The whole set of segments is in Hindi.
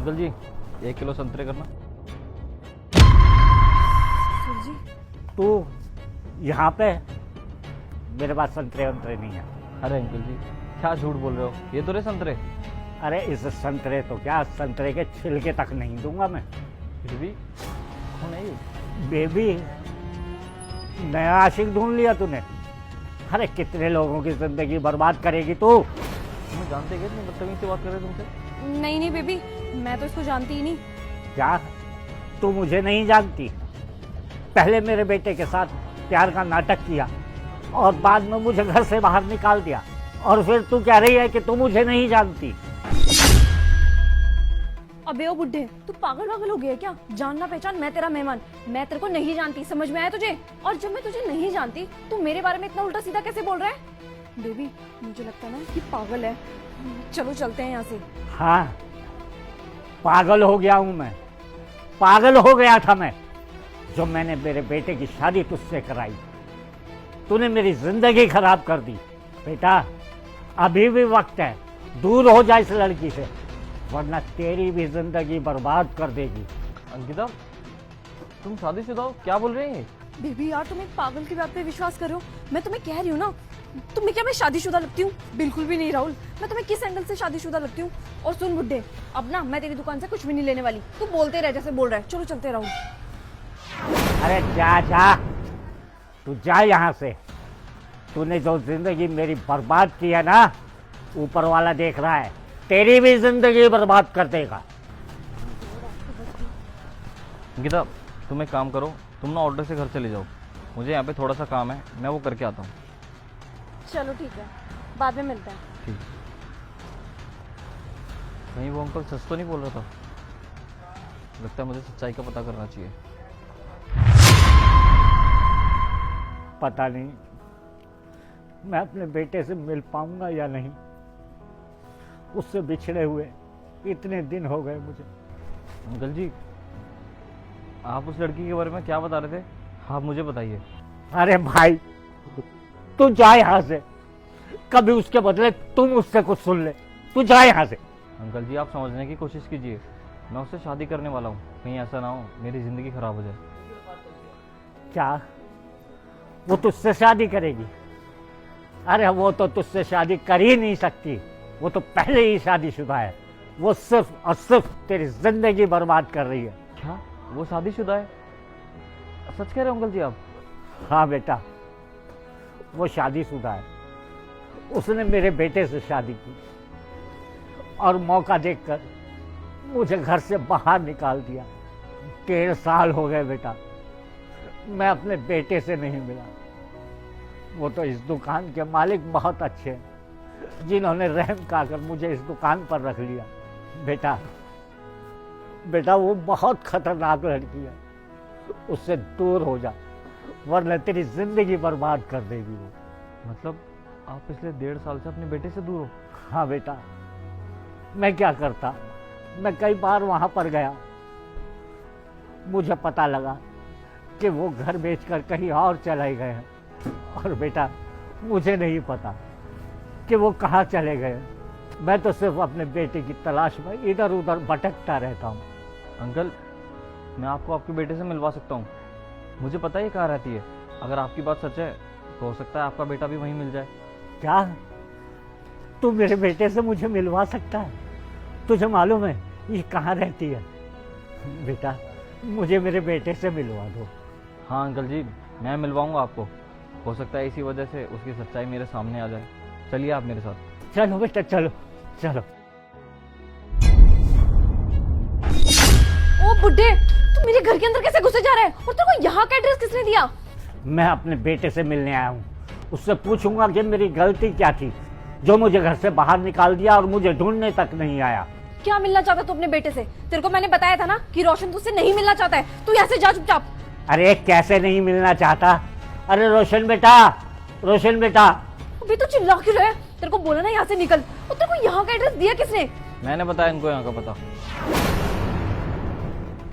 अंकल जी 1 किलो संतरे करना। सर जी तू यहाँ पे? मेरे पास संतरे वंतरे नहीं है। अरे अंकल जी क्या झूठ बोल रहे हो, ये तो रहे संतरे। अरे इस संतरे तो क्या, संतरे के छिलके तक नहीं दूंगा मैं। फिर भी कौन है ये? बेबी, नया आशिक ढूंढ लिया तूने। अरे कितने लोगों की जिंदगी बर्बाद करेगी तू। तुम्हें जानते क्या, इतनी बदतमीजी से बात कर रहे हैं तुमसे। नहीं नहीं बेबी, मैं तो इसको जानती ही नहीं। क्या तू मुझे नहीं जानती? पहले मेरे बेटे के साथ प्यार का नाटक किया और बाद में मुझे घर से बाहर निकाल दिया, और फिर तू कह रही है कि तू मुझे नहीं जानती। अबे ओ बुड्ढे, तू पागल वागल हो गया क्या? जानना पहचान, मैं तेरा मेहमान, मैं तेरे को नहीं जानती, समझ में आया तुझे? और जब मैं तुझे नहीं जानती तू मेरे बारे में इतना उल्टा सीधा कैसे बोल रहा है? बेबी मुझे लगता है ना कि पागल है, चलो चलते हैं यहाँ से। हाँ, पागल हो गया हूं मैं, पागल हो गया था मैं जो मैंने मेरे बेटे की शादी तुझसे कराई। तूने मेरी जिंदगी खराब कर दी। बेटा अभी भी वक्त है, दूर हो जा इस लड़की से, वरना तेरी भी जिंदगी बर्बाद कर देगी। अंकिता तुम शादीशुदा हो, क्या बोल रहे हैं? बेबी यार तुम एक पागल की बात पे विश्वास कर रहे हो? मैं तुम्हें कह रही हूँ ना, तुम्हें क्या मैं शादीशुदा लगती हूँ? बिल्कुल भी नहीं राहुल, मैं तुम्हें किस एंगल से शादीशुदा लगती हूँ? और सुन बुड्ढे, अब ना मैं तेरी दुकान से कुछ भी नहीं लेने वाली, तू बोलते रह जैसे बोल रहा है। चलो चलते राहुल। अरे जा जा, तू जा यहाँ से। तूने जो जिंदगी मेरी बर्बाद की है ना, ऊपर वाला देख रहा है, तेरी भी जिंदगी बर्बाद कर देगा। अंकिता तुम एक काम करो, तुम ना ऑर्डर से घर चले जाओ, मुझे यहाँ पे थोड़ा सा काम है, मैं वो करके आता हूँ। चलो ठीक है, बाद में मिलते हैं। ठीक। कहीं वो अंकल सच तो नहीं बोल रहा था? लगता है मुझे सच्चाई का पता करना चाहिए। पता नहीं मैं अपने बेटे से मिल पाऊंगा या नहीं। उससे बिछड़े हुए इतने दिन हो गए मुझे। अंकल जी आप उस लड़की के बारे में क्या बता रहे थे, आप मुझे बताइए। अरे भाई तू जा यहाँ से, कभी उसके बदले तुम उससे कुछ सुन ले। तू जा यहाँ से। अंकल जी आप समझने की कोशिश कीजिए, मैं उससे शादी करने वाला हूँ, कहीं ऐसा ना हो मेरी ज़िंदगी खराब हो जाए। क्या वो तुझसे शादी करेगी? अरे वो तो तुझसे शादी कर ही नहीं सकती, वो तो पहले ही शादीशुदा है। वो सिर्फ और सिर्फ तेरी जिंदगी बर्बाद कर रही है। क्या वो शादीशुदा है? सच कह रहे हो अंकल जी आप? हाँ बेटा, वो शादीशुदा है। उसने मेरे बेटे से शादी की और मौका देखकर मुझे घर से बाहर निकाल दिया। 1.5 साल हो गए बेटा, मैं अपने बेटे से नहीं मिला। वो तो इस दुकान के मालिक बहुत अच्छे हैं, जिन्होंने रहम खाकर मुझे इस दुकान पर रख लिया। बेटा बेटा वो बहुत खतरनाक लड़की है, उससे दूर हो जा, वरना तेरी जिंदगी बर्बाद कर देगी वो। मतलब आप पिछले 1.5 साल से अपने बेटे से दूर हो? हाँ बेटा, मैं क्या करता, मैं कई बार वहां पर गया, मुझे पता लगा कि वो घर बेचकर कहीं और चले गए हैं, और बेटा मुझे नहीं पता कि वो कहाँ चले गए। मैं तो सिर्फ अपने बेटे की तलाश में इधर उधर भटकता रहता हूँ। अंकल मैं आपको आपके बेटे से मिलवा सकता हूँ, मुझे पता है ये कहाँ रहती है। अगर आपकी बात सच है तो हो सकता है आपका बेटा भी वहीं मिल जाए। क्या तू मेरे बेटे से मुझे मिलवा सकता है? तुझे मालूम है ये कहाँ रहती है? बेटा मुझे मेरे बेटे से मिलवा दो। हाँ अंकल जी मैं मिलवाऊंगा आपको, हो सकता है इसी वजह से उसकी सच्चाई मेरे सामने आ जाए। चलिए आप मेरे साथ। चलो बेटा चलो चलो। ओ बुड्ढे, तू मेरे घर के अंदर कैसे घुसे जा रहा है? और तेरे को यहाँ का एड्रेस किसने दिया? मैं अपने बेटे से मिलने आया हूँ, उससे पूछूंगा कि मेरी गलती क्या थी जो मुझे घर से बाहर निकाल दिया और मुझे ढूंढने तक नहीं आया। क्या मिलना चाहता तू अपने बेटे से? तेरे को मैंने बताया था ना कि रोशन तुझसे नहीं मिलना चाहता है, तू यहाँ से जा चुपचाप। अरे कैसे नहीं मिलना चाहता? अरे रोशन बेटा, रोशन बेटा। अभी तो चिल्ला क्यों रहा है? तेरे को बोला ना यहाँ से निकल। और तेरे को यहाँ का एड्रेस दिया किसने? मैंने बताया इनको यहाँ का पता।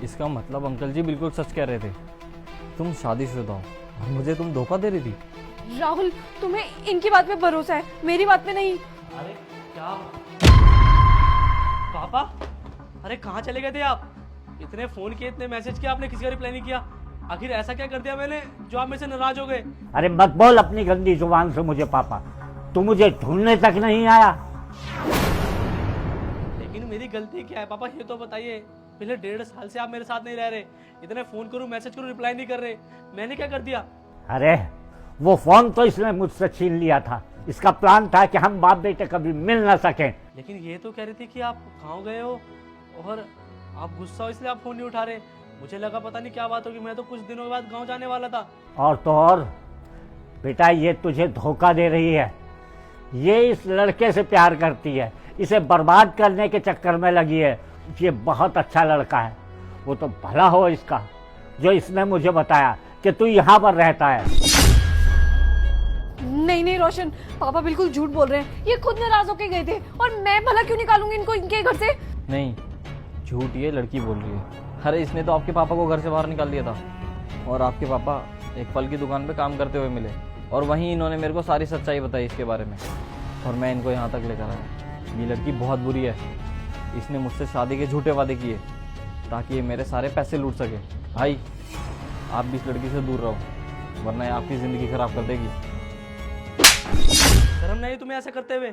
इसका मतलब अंकल जी बिल्कुल सच कह रहे थे, तुम शादीशुदा हो और मुझे तुम धोखा दे रही थी। राहुल तुम्हें इनकी बात पे भरोसा है, मेरी बात पे नहीं। अरे क्या पापा, अरे कहाँ चले गए थे आप? इतने फोन किए, इतने मैसेज किए, आपने किसी का रिप्लाई नहीं किया। आखिर ऐसा क्या कर दिया मैंने जो आप मेरे से नाराज हो गए? अरे मत बोल अपनी गंदी जुबान से मुझे पापा, तू मुझे ढूंढने तक नहीं आया। लेकिन मेरी गलती क्या है पापा, ये तो बताइए। पिछले 1.5 साल से आप मेरे साथ नहीं रह रहे, इतने फोन करूं, मैसेज करूं, रिप्लाई नहीं कर रहे। मैंने क्या कर दिया? अरे वो फोन तो इसने मुझसे छीन लिया था। इसका प्लान था कि हम बाप बेटे कभी मिल ना सकें। लेकिन ये तो कह रही थी कि आप गाँव गए हो और आप गुस्सा हो इसलिए आप फोन नहीं उठा रहे। मुझे लगा पता नहीं क्या बात होगी, मैं तो कुछ दिनों के बाद गाँव जाने वाला था। और तो और बेटा, ये तुझे धोखा दे रही है। ये इस लड़के से प्यार करती है, इसे बर्बाद करने के चक्कर में लगी है। ये बहुत अच्छा लड़का है, वो तो भला हो इसका जो इसने मुझे बताया कि तू यहाँ पर रहता है। नहीं नहीं रोशन, पापा बिल्कुल झूठ बोल रहे हैं। ये खुद नाराज होके गए थे और मैं भला क्यों निकालूंगी इनको इनके घर से? नहीं, झूठ ये लड़की बोल रही है। अरे इसने तो आपके पापा को घर से बाहर निकाल दिया था और आपके पापा एक फल की दुकान पे काम करते हुए मिले और वहीं इन्होंने मेरे को सारी सच्चाई बताई इसके बारे में और मैं इनको यहाँ तक लेकर आया। ये लड़की बहुत बुरी है, इसने मुझसे शादी के झूठे वादे किए ताकि ये मेरे सारे पैसे लूट सके। भाई आप भी इस लड़की से दूर रहो वरना ये आपकी ज़िंदगी खराब कर देगी। शर्म नहीं तुम्हें ऐसा करते हुए?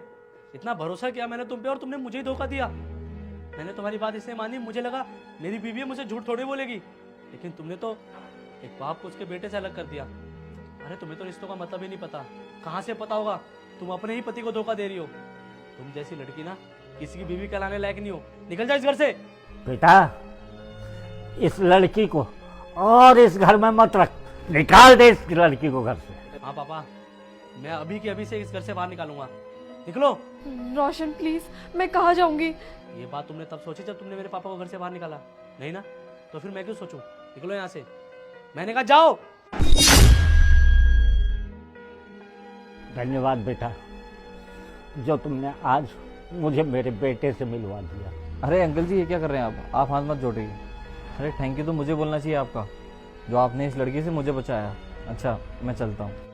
इतना भरोसा किया मैंने तुम पे और तुमने मुझे ही धोखा दिया। मैंने तुम्हारी बात इसलिए मानी, मुझे लगा मेरी बीवी है, मुझे झूठ थोड़ी बोलेगी। लेकिन तुमने तो एक बाप को उसके बेटे से अलग कर दिया। अरे तुम्हें तो रिश्तों का मतलब ही नहीं पता। कहाँ से पता होगा? तुम अपने ही पति को धोखा दे रही हो। तुम जैसी लड़की ना किसी की बीवी कहलाने लायक नहीं हो। निकल जाओ इस घर से। बेटा, इस लड़की को और इस घर में मत रख, निकाल दे इस लड़की को घर से। हाँ पापा, मैं अभी के अभी से इस घर से बाहर निकालूंगा। निकलो। रोशन प्लीज, मैं कहाँ जाऊंगी? ये बात तुमने तब सोची जब तुमने मेरे पापा को घर से बाहर निकाला, नहीं ना? तो फिर मैं क्यों सोचूं? निकलो यहाँ से। मैंने कहा जाओ। धन्यवाद बेटा, जो तुमने आज मुझे मेरे बेटे से मिलवा दिया। अरे अंकल जी, ये क्या कर रहे हैं आप हाथ मत जोड़िए। अरे थैंक यू तो मुझे बोलना चाहिए आपका, जो आपने इस लड़की से मुझे बचाया। अच्छा मैं चलता हूँ।